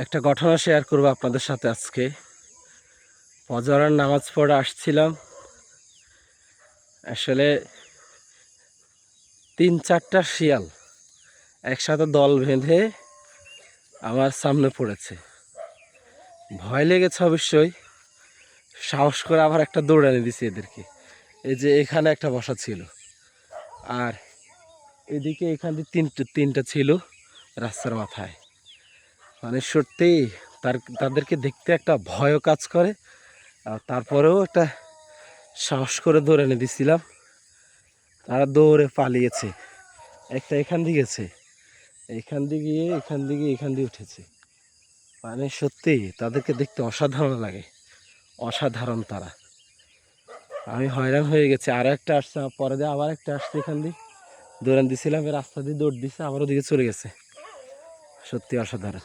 একটা ঘটনা শেয়ার করবো আপনাদের সাথে আজকে। ফজরের নামাজ পড়ে আসছিলাম, আসলে 3-4টা শিয়াল একসাথে দল বেঁধে আমার সামনে পড়েছে। ভয় লেগেছে অবশ্যই, সাহস করে আবার একটা দৌড়ানি দিছি এদেরকে। এই যে এখানে একটা বসা ছিল, আর এদিকে এখান দিয়ে তিনটা ছিল রাস্তার মাথায়। মানে সত্যি তাদেরকে দেখতে একটা ভয়ও কাজ করে, আর তারপরেও একটা সাহস করে দৌড়ানি দিছিলাম। তারা দৌড়ে পালিয়েছে। একটা এখান দিয়ে গেছে, এখান দিয়ে উঠেছে। মানে সত্যি তাদেরকে দেখতে অসাধারণ লাগে, অসাধারণ তারা। আমি হয়রান হয়ে গেছি। আরও একটা আসছে, পরে দিয়ে আবার একটা আসছে, এখান দিয়ে দৌড়ান দিছিলাম, রাস্তা দিয়ে দৌড় দিছে, আবারও দিকে চলে গেছে। সত্যি অসাধারণ।